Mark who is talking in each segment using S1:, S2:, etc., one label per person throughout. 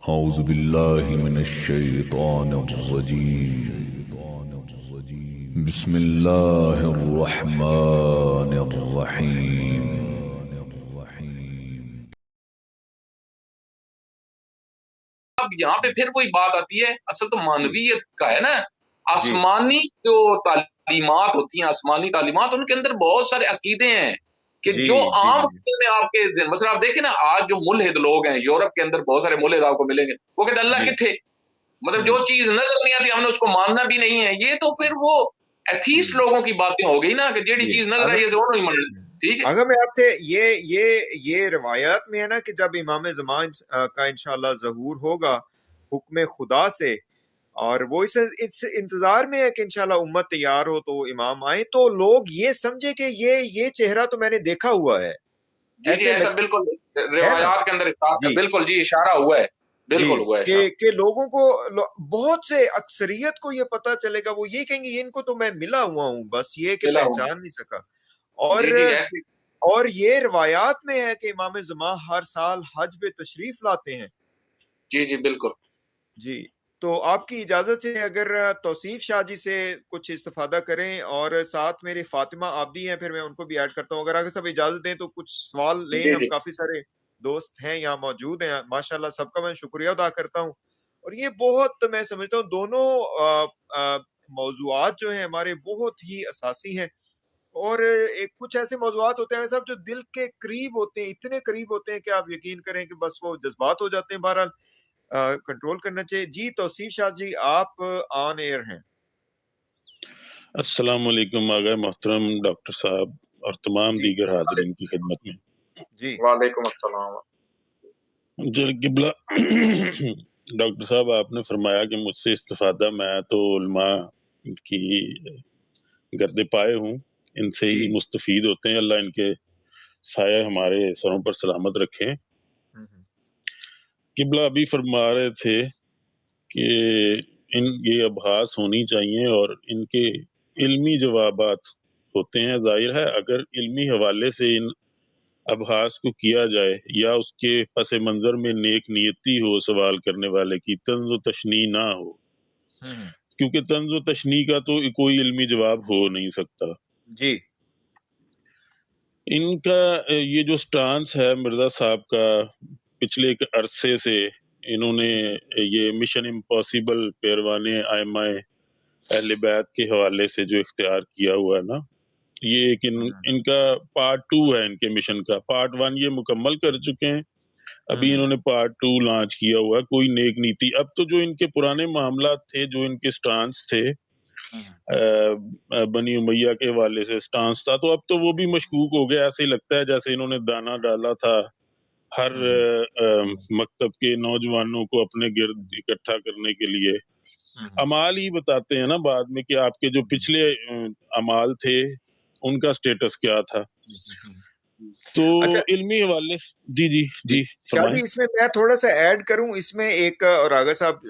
S1: أعوذ بالله من الشيطان الرجيم بسم الله الرحمن الرحيم
S2: اب یہاں پہ پھر وہی بات آتی ہے، اصل تو مانویت کا ہے نا، آسمانی جو تعلیمات ہوتی ہیں، آسمانی تعلیمات، ان کے اندر بہت سارے عقیدے ہیں کہ جو عام میں آپ کے مثلا آپ دیکھیں نا، آج جو ملحد لوگ ہیں یورپ کے اندر، بہت سارے ملحد آپ کو ملیں گے، وہ کہتے ہیں اللہ کتھے، مطلب جو چیز نظر نہیں آتی ہم نے اس کو ماننا بھی نہیں ہے. یہ تو پھر وہ ایتھیسٹ لوگوں کی باتیں ہو گئی نا، کہ جیڑی چیز نظر آئی ہے وہ نہیں مان. ٹھیک ہے،
S3: اگر میں آپ سے یہ روایات میں ہے نا کہ جب امام زمان کا انشاءاللہ ظہور ہوگا حکم خدا سے، اور وہ اس انتظار میں ہے کہ انشاءاللہ امت تیار ہو تو امام آئے، تو لوگ یہ سمجھے کہ یہ چہرہ تو میں نے دیکھا ہوا ہے.
S2: جی ایسا بالکل روایات کے اندر بالکل جی اشارہ ہوا ہے، بالکل ہوا ہے
S3: کہ لوگوں کو بہت سے اکثریت کو یہ پتا چلے گا، وہ یہ کہیں گے ان کو تو میں ملا ہوا ہوں، بس یہ کہ پہچان نہیں سکا. اور یہ روایات میں ہے کہ امام زمان ہر سال حج پہ تشریف لاتے ہیں.
S2: جی بالکل
S3: جی. تو آپ کی اجازت سے اگر توصیف شاہ جی سے کچھ استفادہ کریں، اور ساتھ میرے فاطمہ آپ بھی ہیں، پھر میں ان کو بھی ایڈ کرتا ہوں. اگر آگے سب اجازت دیں تو کچھ سوال لیں. ہم کافی سارے دوست ہیں یہاں موجود ہیں ماشاءاللہ، سب کا میں شکریہ ادا کرتا ہوں. اور یہ بہت میں سمجھتا ہوں دونوں موضوعات جو ہیں ہمارے بہت ہی اساسی ہیں، اور ایک کچھ ایسے موضوعات ہوتے ہیں صاحب جو دل کے قریب ہوتے ہیں، اتنے قریب ہوتے ہیں کہ آپ یقین کریں کہ بس وہ جذبات ہو جاتے ہیں. بہرحال کنٹرول کرنا چاہیے. جی توصیف شاہ جی آپ آن ایئر ہیں.
S4: السلام علیکم آغا محترم ڈاکٹر صاحب اور تمام دیگر حاضرین کی خدمت میں.
S3: جی
S2: وعلیکم السلام.
S4: قبلہ ڈاکٹر صاحب آپ نے فرمایا کہ مجھ سے استفادہ، میں تو علماء کی گرد پائے ہوں، ان سے ہی مستفید ہوتے ہیں. اللہ ان کے سایہ ہمارے سروں پر سلامت رکھیں. قبلہ ابھی فرما رہے تھے کہ یہ ابحاث ہونی چاہیے اور ان کے علمی جوابات ہوتے ہیں. ظاہر ہے اگر علمی حوالے سے ان ابحاث کو کیا جائے، یا اس کے پس منظر میں نیک نیتی ہو سوال کرنے والے کی، طنز و تشنیع نہ ہو، کیونکہ طنز و تشنیع کا تو کوئی علمی جواب ہو نہیں سکتا.
S3: جی
S4: ان کا یہ جو سٹانس ہے مرزا صاحب کا، پچھلے ایک عرصے سے انہوں نے یہ مشن امپاسبل پیروان ائمہ اہل بیت کے حوالے سے جو اختیار کیا ہوا ہے نا، یہ ایک ان کا پارٹ 2 ہے. ان کے مشن کا پارٹ 1 یہ مکمل کر چکے ہیں، ابھی انہوں نے پارٹ 2 لانچ کیا ہوا ہے. کوئی نیک نیتی، اب تو جو ان کے پرانے معاملات تھے، جو ان کے سٹانس تھے بنی امیہ کے حوالے سے سٹانس تھا، تو اب تو وہ بھی مشکوک ہو گیا. ایسے ہی لگتا ہے جیسے انہوں نے دانہ ڈالا تھا ہر مکتب کے نوجوانوں کو اپنے گرد اکٹھا کرنے کے لیے. اعمال ہی بتاتے ہیں نا بعد میں کہ آپ کے جو پچھلے اعمال تھے ان کا سٹیٹس کیا تھا. تو علمی حوالے جی
S3: شاہ جی اس میں میں تھوڑا سا ایڈ کروں اس میں ایک، اور آغا صاحب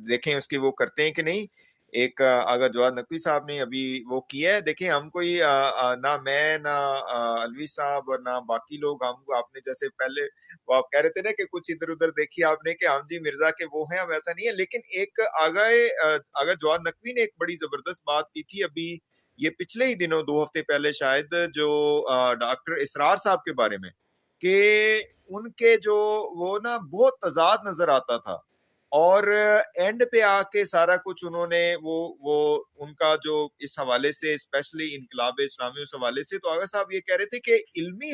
S3: دیکھیں اس کی وہ کرتے ہیں کہ نہیں. ایک آغا جواد نقوی صاحب نے ابھی وہ کیا ہے، دیکھیں ہم کوئی نہ میں نہ الوی صاحب اور نہ باقی لوگ، ہم آپ نے جیسے پہلے وہ آپ کہہ رہے تھے نا کہ کچھ ادھر ادھر دیکھی آپ نے کہ ہم جی مرزا کے وہ ہیں، ہم ایسا نہیں ہے. لیکن ایک آغا جواد نقوی نے ایک بڑی زبردست بات کی تھی ابھی یہ پچھلے ہی دنوں 2 ہفتے پہلے شاید، جو ڈاکٹر اسرار صاحب کے بارے میں، کہ ان کے جو وہ نا بہت تضاد نظر آتا تھا، اور اینڈ پہ آ کے سارا کچھ انہوں نے وہ ان کا جو اس حوالے سے اسپیشلی انقلاب اسلامی اس حوالے سے، تو آغا صاحب یہ کہہ رہے تھے کہ علمی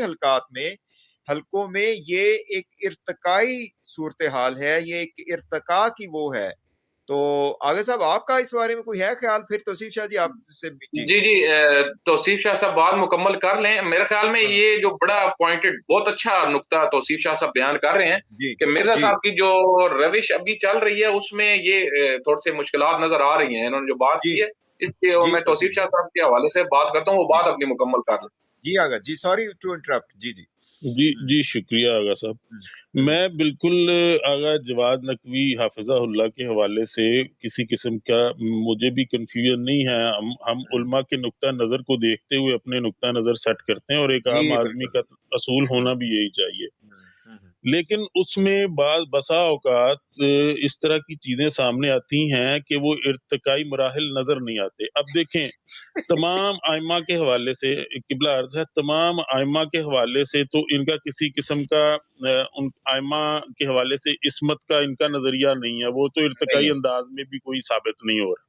S3: حلقوں میں یہ ایک ارتقائی صورتحال ہے، یہ ایک ارتقاء کی وہ ہے. تو آغا صاحب آپ کا اس بارے میں کوئی ہے خیال؟ پھر توصیف شاہ جی آپ سے
S2: جی توصیف شاہ صاحب بات مکمل کر لیں. میرے خیال میں یہ جو بڑا پوائنٹڈ بہت اچھا نقطہ توصیف شاہ صاحب بیان کر رہے ہیں کہ مرزا صاحب کی جو روش ابھی چل رہی ہے اس میں یہ تھوڑے سے مشکلات نظر آ رہی ہیں. انہوں نے جو بات کی ہے اس کے میں توصیف شاہ صاحب کے حوالے سے بات کرتا ہوں، وہ بات اپنی مکمل کر لیں.
S3: جی آغا جی، سوری ٹو انٹرپٹ.
S4: جی شکریہ آغا صاحب. میں بالکل آغا جواد نقوی حافظہ اللہ کے حوالے سے کسی قسم کا مجھے بھی کنفیوژن نہیں ہے. ہم علماء کے نقطہ نظر کو دیکھتے ہوئے اپنے نقطہ نظر سیٹ کرتے ہیں، اور ایک عام آدمی کا اصول ہونا بھی یہی چاہیے. لیکن اس میں بعض بسا اوقات اس طرح کی چیزیں سامنے آتی ہیں کہ وہ ارتقائی مراحل نظر نہیں آتے. اب دیکھیں تمام ائمہ کے حوالے سے قبلہ عرض ہے، تمام ائمہ کے حوالے سے تو ان کا کسی قسم کا ان ائمہ کے حوالے سے عصمت کا ان کا نظریہ نہیں ہے، وہ تو ارتقائی انداز میں بھی کوئی ثابت نہیں ہو رہا.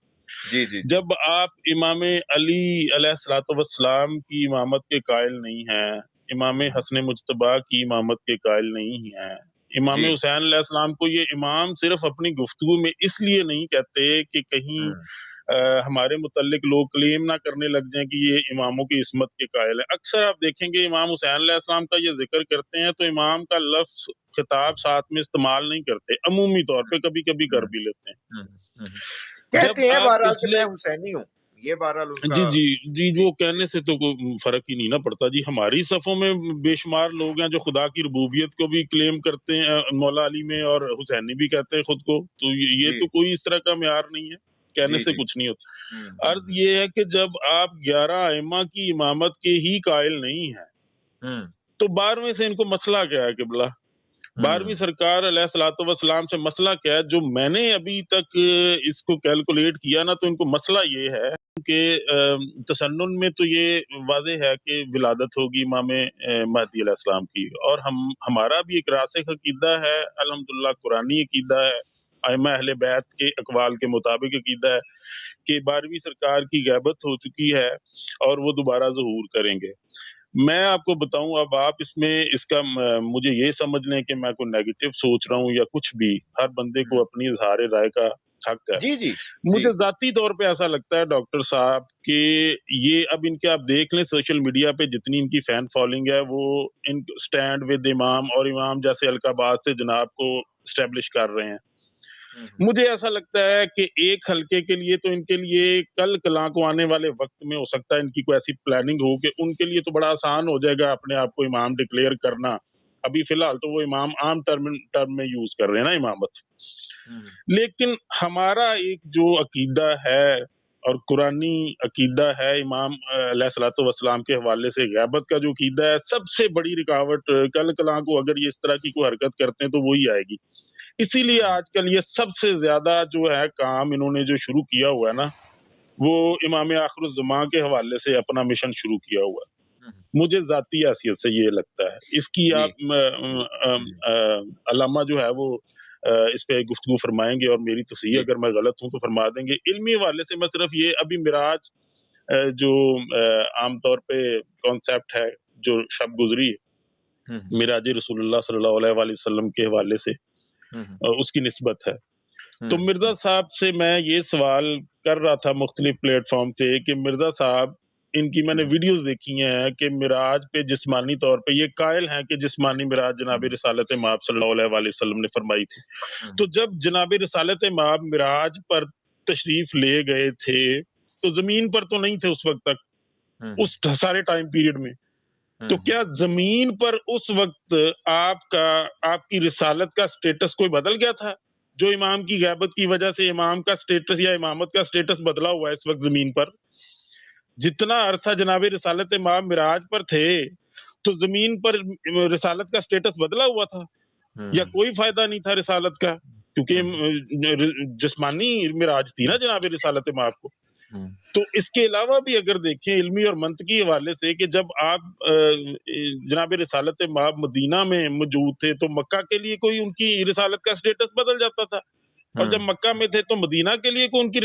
S3: جی جی
S4: جب آپ امام علی علیہ الصلوۃ والسلام کی امامت کے قائل نہیں ہیں، امام حسن مجتبیٰ کی امامت کے قائل نہیں ہیں، امام
S3: جی
S4: حسین علیہ السلام کو یہ امام صرف اپنی گفتگو میں اس لیے نہیں کہتے کہ کہیں ہمارے متعلق لوگ کلیم نہ کرنے لگ جائیں کہ یہ اماموں کی عصمت کے قائل ہیں. اکثر آپ دیکھیں گے امام حسین علیہ السلام کا یہ ذکر کرتے ہیں تو امام کا لفظ خطاب ساتھ میں استعمال نہیں کرتے، عمومی طور پہ کبھی کبھی کر بھی لیتے ہیں.
S3: کہتے ہیں
S4: جب آپ
S3: بہرحال کہ
S4: پچھلے
S3: میں حسینی ہوں، یہ بہرحال ان
S4: جی
S3: کا
S4: جی جی جو کہنے سے تو کوئی فرق ہی نہیں نہ پڑتا جی. ہماری صفوں میں بے شمار لوگ ہیں جو خدا کی ربوبیت کو بھی کلیم کرتے ہیں، مولا علی میں، اور حسینی بھی کہتے ہیں خود کو، تو یہ
S3: جی
S4: تو کوئی اس طرح کا معیار نہیں ہے، کہنے
S3: جی
S4: سے
S3: جی
S4: کچھ نہیں ہوتا. عرض یہ ہے کہ جب آپ 11 ائمہ کی امامت کے ہی قائل نہیں ہیں تو 12ویں سے ان کو مسئلہ کیا ہے قبلہ؟ 12ویں سرکار علیہ الصلوۃ والسلام سے مسئلہ کیا ہے؟ جو میں نے ابھی تک اس کو کیلکولیٹ کیا نا، تو ان کو مسئلہ یہ ہے کہ تسنن میں تو یہ واضح ہے کہ ولادت ہوگی امام مہدی علیہ السلام کی، اور ہمارا بھی ایک راسخ عقیدہ ہے الحمدللہ، قرآنی عقیدہ ہے، ائمہ اہل بیت کے اقوال کے مطابق عقیدہ ہے کہ 12ویں سرکار کی غیبت ہو چکی ہے اور وہ دوبارہ ظہور کریں گے. میں آپ کو بتاؤں، اب آپ اس میں اس کا مجھے یہ سمجھ لیں کہ میں کوئی نیگیٹو سوچ رہا ہوں یا کچھ بھی، ہر بندے کو اپنی اظہار رائے کا حق ہے.
S3: جی جی
S4: مجھے ذاتی طور پہ ایسا لگتا ہے ڈاکٹر صاحب کہ یہ اب ان کے آپ دیکھ لیں سوشل میڈیا پہ جتنی ان کی فین فالوئنگ ہے، وہ ان سٹینڈ ود امام اور امام جیسے القابات سے جناب کو اسٹیبلش کر رہے ہیں. مجھے ایسا لگتا ہے کہ ایک حلقے کے لیے تو ان کے لیے کل کلاں کو آنے والے وقت میں ہو سکتا ہے ان کی کوئی ایسی پلاننگ ہو کہ ان کے لیے تو بڑا آسان ہو جائے گا اپنے آپ کو امام ڈکلیئر کرنا. ابھی فی الحال تو وہ امام عام ٹرم میں یوز کر رہے ہیں نا امامت. لیکن ہمارا ایک جو عقیدہ ہے اور قرآنی عقیدہ ہے امام علیہ الصلوۃ والسلام کے حوالے سے، غیبت کا جو عقیدہ ہے، سب سے بڑی رکاوٹ کل کلاں کو اگر یہ اس طرح کی کوئی حرکت کرتے ہیں تو وہی آئے گی. اسی لیے آج کل یہ سب سے زیادہ جو ہے کام انہوں نے جو شروع کیا ہوا ہے نا، وہ امام آخر الزمان کے حوالے سے اپنا مشن شروع کیا ہوا ہے. مجھے ذاتی حیثیت سے یہ لگتا ہے. اس کی آپ علامہ جو ہے وہ اس پہ گفتگو فرمائیں گے اور میری تصحیح اگر میں غلط ہوں تو فرما دیں گے. علمی حوالے سے میں صرف یہ ابھی معراج جو عام طور پہ کانسیپٹ ہے جو شب گزری ہے، معراج رسول اللہ صلی اللہ علیہ وآلہ وسلم کے حوالے سے اس کی نسبت ہے. تو مرزا صاحب سے میں یہ سوال کر رہا تھا مختلف پلیٹ فارم پہ کہ مرزا صاحب، ان کی میں نے ویڈیوز دیکھی ہیں کہ معراج پہ جسمانی طور پہ یہ قائل ہیں کہ جسمانی معراج جناب رسالت مآب صلی اللہ علیہ وآلہ وسلم نے فرمائی تھی. تو جب جناب رسالت مآب معراج پر تشریف لے گئے تھے تو زمین پر تو نہیں تھے اس وقت تک، اس سارے ٹائم پیریڈ میں. تو کیا زمین پر اس وقت آپ کی رسالت کا سٹیٹس کوئی بدل گیا تھا؟ جو امام کی غیبت کی وجہ سے امام کا سٹیٹس یا امامت کا سٹیٹس بدلا ہوا ہے اس وقت زمین پر. جتنا عرصہ جناب رسالت مآب معراج پر تھے تو زمین پر رسالت کا سٹیٹس بدلا ہوا تھا یا کوئی فائدہ نہیں تھا رسالت کا، کیونکہ جسمانی معراج تھی نا جناب رسالت مآب کو. تو اس کے علاوہ بھی اگر دیکھیں علمی اور منطقی حوالے سے کہ جب آپ جناب رسالت مآب مدینہ میں موجود تھے تو مکہ کے لیے کوئی ان کی رسالت کا سٹیٹس بدل جاتا تھا، اور جب مکہ میں تھے تو مدینہ کے لیے کوئی ان کی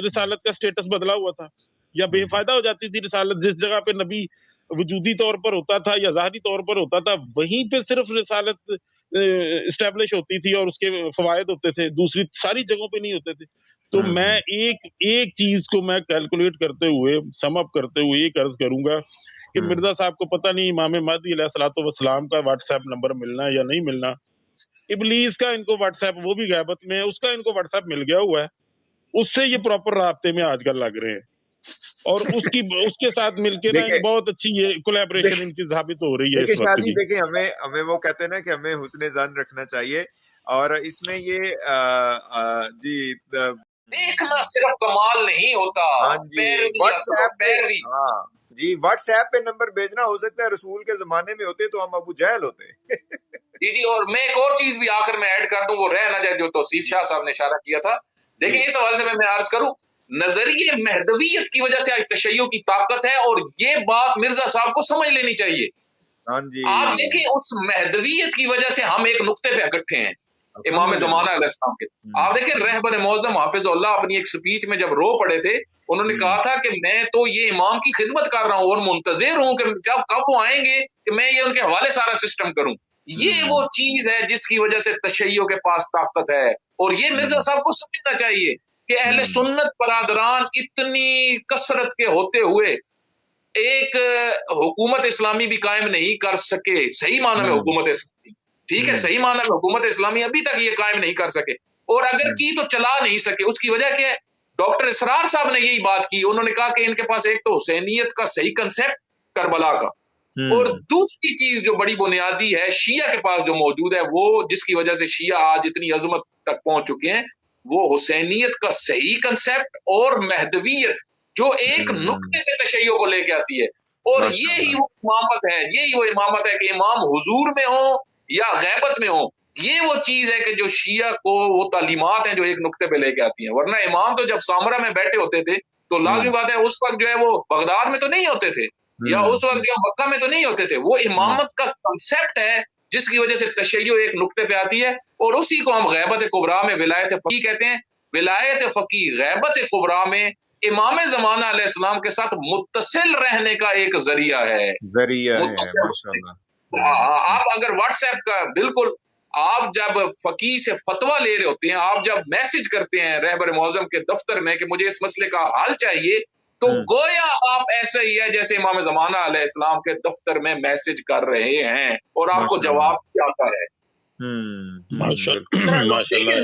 S4: رسالت کا سٹیٹس بدلا ہوا تھا یا بے فائدہ ہو جاتی تھی رسالت. جس جگہ پہ نبی وجودی طور پر ہوتا تھا یا ظاہری طور پر ہوتا تھا وہیں پہ صرف رسالت اسٹیبلش ہوتی تھی اور اس کے فوائد ہوتے تھے، دوسری ساری جگہوں پہ نہیں ہوتے تھے. تو میں ایک چیز کو میں کیلکولیٹ کرتے ہوئے سم اپ کرتے ہوئے یہ عرض کروں گا کہ مرزا صاحب کو پتہ نہیں امام مہدی علیہ الصلوۃ والسلام کا واٹس ایپ نمبر ملنا یا نہیں ملنا. ابلیس کا ان کو واٹس ایپ، وہ بھی غیبت میں، اس کا ان کو واٹس ایپ مل گیا ہوا ہے، اس سے یہ پراپر رابطے میں آج کل لگ رہے ہیں، اور اس کے ساتھ مل کے نا بہت اچھی یہ کولیبریشن ان کی ثابت ہو رہی ہے اس وقت.
S3: جی دیکھیں، ہمیں وہ کہتے ہیں نا کہ ہمیں حسن ظن رکھنا چاہیے، اور اس میں یہ جی
S2: دیکھنا صرف کمال نہیں ہوتا،
S3: جی واٹس ایپ پہ نمبر بھیجنا، ہو سکتا ہے رسول کے زمانے میں ہوتے تو ہم ابو جہل ہوتے.
S2: جی جی، اور میں ایک اور چیز بھی آخر میں ایڈ کر دوں، وہ رہ نہ جائے جو توصیف شاہ صاحب نے اشارہ کیا تھا. دیکھیں اس حوالے سے میں عرض کروں، نظریے مہدویت کی وجہ سے آج تشیع کی طاقت ہے، اور یہ بات مرزا صاحب کو سمجھ لینی چاہیے.
S3: ہاں جی
S2: آپ دیکھیں اس مہدویت کی وجہ سے ہم ایک نقطے پہ اکٹھے ہیں امام زمانہ علیہ السلام کے. آپ دیکھیں رہبر معظم حافظ اللہ اپنی ایک سپیچ میں جب رو پڑے تھے، انہوں نے کہا تھا کہ میں تو یہ امام کی خدمت کر رہا ہوں اور منتظر ہوں کہ جب کب وہ آئیں گے کہ میں یہ ان کے حوالے سارا سسٹم کروں. یہ وہ چیز ہے جس کی وجہ سے تشیع کے پاس طاقت ہے، اور یہ مرزا صاحب کو سمجھنا چاہیے کہ اہل سنت برادران اتنی کثرت کے ہوتے ہوئے ایک حکومت اسلامی بھی قائم نہیں کر سکے. صحیح معنی میں حکومت اسلامی، ٹھیک ہے، صحیح معنی میں حکومت اسلامی ابھی تک یہ قائم نہیں کر سکے، اور اگر کی تو چلا نہیں سکے. اس کی وجہ کیا ہے؟ ڈاکٹر اسرار صاحب نے یہی بات کی. انہوں نے کہا کہ ان کے پاس ایک تو حسینیت کا صحیح کنسپٹ کربلا کا، اور دوسری چیز جو بڑی بنیادی ہے شیعہ کے پاس جو موجود ہے، وہ جس کی وجہ سے شیعہ آج اتنی عظمت تک پہنچ چکے ہیں، وہ حسینیت کا صحیح کنسپٹ اور مہدویت جو ایک نقطے پہ تشیع کو لے کے آتی ہے. اور یہی وہ امامت ہے، یہی وہ امامت ہے کہ امام حضور میں ہو یا غیبت میں ہو. یہ وہ چیز ہے کہ جو شیعہ کو وہ تعلیمات ہیں جو ایک نقطے پہ لے کے آتی ہیں. ورنہ امام تو جب سامرا میں بیٹھے ہوتے تھے تو لازمی بات ہے اس وقت جو ہے وہ بغداد میں تو نہیں ہوتے تھے، یا اس وقت جو مکہ میں تو نہیں ہوتے تھے. وہ امامت کا کنسپٹ ہے جس کی وجہ سے تشیع ایک نقطے پہ آتی ہے، اور اسی کو ہم غیبت کبریٰ میں ولایت فقیہ کہتے ہیں. ولایت فقیہ غیبت کبریٰ میں امام زمانہ علیہ السلام کے ساتھ متصل رہنے کا ایک ذریعہ ہے. آپ اگر واٹس ایپ کا بالکل آپ جب فقیہ سے فتویٰ لے رہے ہوتے ہیں، آپ جب میسج کرتے ہیں رہبر معظم کے دفتر میں کہ مجھے اس مسئلے کا حل چاہیے، تو گویا آپ ایسا ہی ہے جیسے امام زمانہ علیہ السلام کے دفتر میں میسج کر رہے ہیں، اور آپ کو جواب آتا ہے.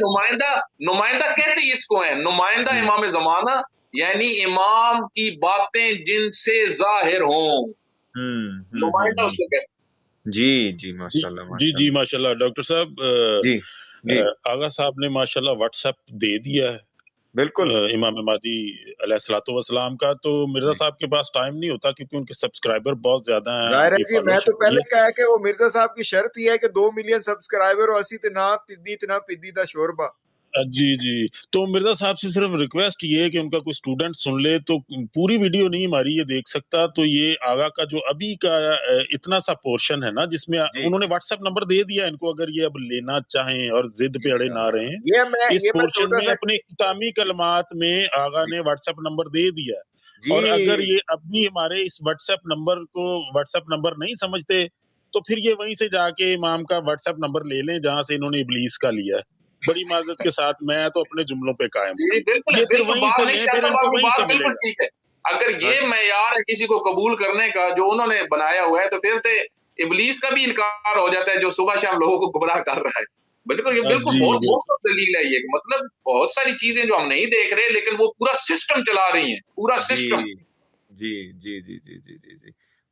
S2: نمائندہ کہتے ہی اس کو ہیں، نمائندہ امام زمانہ، یعنی امام کی باتیں جن سے ظاہر ہوں، نمائندہ اس کو کہتے ہیں.
S3: جی ماشاءاللہ.
S4: جی ماشاءاللہ. ڈاکٹر صاحب آغا صاحب نے ماشاءاللہ واٹس ایپ دے دیا ہے
S3: بالکل
S4: امام مہدی علیہ الصلوۃ والسلام کا، تو مرزا صاحب کے پاس ٹائم نہیں ہوتا کیونکہ ان کے سبسکرائبر بہت زیادہ ہیں.
S3: ظاہر ہے جی، میں تو پہلے کہا کہ وہ مرزا صاحب کی شرط یہ ہے کہ 2 ملین سبسکرائبر اور اسی اتنا پدی دا شوربا.
S4: جی تو مرزا صاحب سے صرف ریکویسٹ یہ ہے کہ ان کا کوئی اسٹوڈنٹ سن لے تو پوری ویڈیو نہیں ہماری یہ دیکھ سکتا، تو یہ آغا کا جو ابھی کا اتنا سا پورشن ہے نا جس میں انہوں نے واٹس ایپ نمبر دے دیا ان کو، اگر یہ اب لینا چاہیں اور ضد پہ اڑے نہ رہیں، اس پورشن میں اپنے اختتامی کلمات میں آغا نے واٹس ایپ نمبر دے دیا ہے. اور اگر یہ اب بھی ہمارے اس واٹس ایپ نمبر کو واٹس ایپ نمبر نہیں سمجھتے تو پھر یہ وہیں سے جا کے امام کا واٹس ایپ نمبر لے لیں جہاں سے انہوں نے ابلیس کا لیا ہے. بڑی معذرت کے ساتھ میں تو اپنے جملوں پہ قائم ہوں. یہ پھر وہیں سے لیں، پھر ان کو وہیں سے ملے گا.
S2: اگر یہ معیار ہے کسی کو قبول کرنے کا جو انہوں نے بنایا ہوا ہے، تو پھر تو ابلیس کا بھی انکار ہو جاتا ہے جو صبح شام لوگوں کو گمراہ کر رہا ہے. بالکل یہ بالکل بہت دلیل ہے. یہ مطلب بہت ساری چیزیں جو ہم نہیں دیکھ رہے لیکن وہ پورا سسٹم چلا رہی ہیں، پورا سسٹم.
S3: جی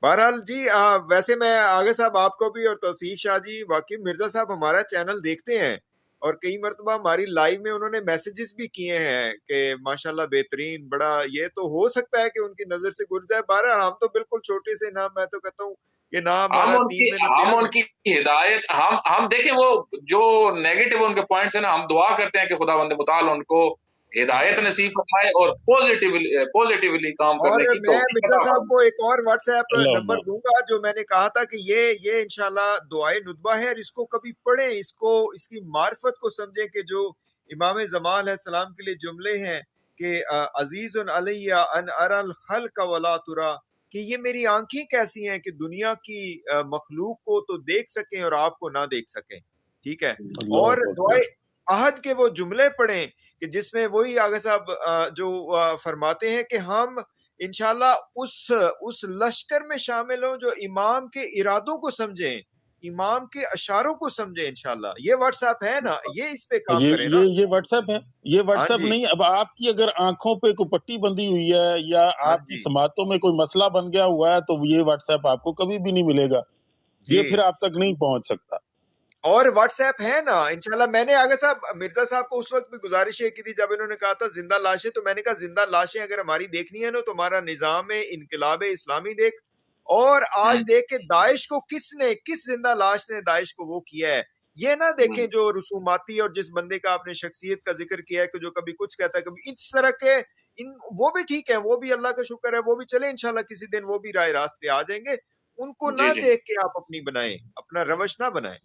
S3: بہرحال جی ویسے میں آگے صاحب آپ کو بھی اور توصیف شاہ جی، واقعی مرزا صاحب ہمارا چینل دیکھتے ہیں اور کئی مرتبہ ہماری لائیو میں انہوں نے میسیجز بھی کیے ہیں کہ ماشاءاللہ بہترین، بڑا یہ تو ہو سکتا ہے کہ ان کی نظر سے گزر جائے. بہرحال ہم تو بالکل چھوٹے سے نام، میں تو کہتا ہوں کہ نام
S2: ہم ان کی ہدایت، ہم دیکھیں وہ جو نیگیٹو ان کے پوائنٹس ہیں نا، ہم دعا کرتے ہیں کہ خداوند متعال ان کو ہدایت نصیب فرمائے اور پوزیٹیولی کام کرنے کی.
S3: میں مرزا صاحب کو ایک اور واٹس ایپ نمبر دوں گا جو میں نے کہا تھا کہ یہ انشاءاللہ دعائے ندبہ ہے، اور اس کو کبھی پڑھیں، اس کی معرفت کو سمجھیں کہ جو امام زمان علیہ السلام کے لیے جملے ہیں کہ عزیز علی ان ارى الخلق ولا ترى، کہ یہ میری آنکھیں کیسی ہیں کہ دنیا کی مخلوق کو تو دیکھ سکیں اور آپ کو نہ دیکھ سکیں. ٹھیک ہے. اور دعائے عہد کے وہ جملے پڑھیں کہ جس میں وہی آگے صاحب جو فرماتے ہیں کہ ہم انشاءاللہ اس لشکر میں شامل ہوں جو امام کے ارادوں کو سمجھیں، امام کے اشاروں کو سمجھیں. انشاءاللہ یہ واٹس ایپ ہے نا، یہ اس پہ کام کریں نا.
S4: یہ واٹس ایپ ہے، یہ واٹس ایپ نہیں. اب آپ کی اگر آنکھوں پہ کوئی پٹی بندی ہوئی ہے یا آپ کی سماعتوں میں کوئی مسئلہ بن گیا ہوا ہے تو یہ واٹس ایپ آپ کو کبھی بھی نہیں ملے گا، یہ پھر آپ تک نہیں پہنچ سکتا.
S3: اور واٹس ایپ ہے نا انشاءاللہ. میں نے آگے صاحب مرزا صاحب کو اس وقت بھی گزارش یہ کی تھی جب انہوں نے کہا تھا زندہ لاشیں، تو میں نے کہا زندہ لاشیں اگر ہماری دیکھنی ہے نا تو ہمارا نظام انقلاب اسلامی دیکھ، اور آج دیکھ کے داعش کو کس زندہ لاش نے داعش کو وہ کیا ہے. یہ نہ دیکھیں جو رسوماتی اور جس بندے کا آپ نے شخصیت کا ذکر کیا ہے کہ جو کبھی کچھ کہتا ہے کبھی اس طرح کے وہ بھی ٹھیک ہے, وہ بھی اللہ کا شکر ہے, وہ بھی چلے انشاءاللہ کسی دن وہ بھی راہ راست پہ آ جائیں گے. ان کو نہ دیکھ کے آپ اپنی بنائیں, اپنا روش نہ بنائیں.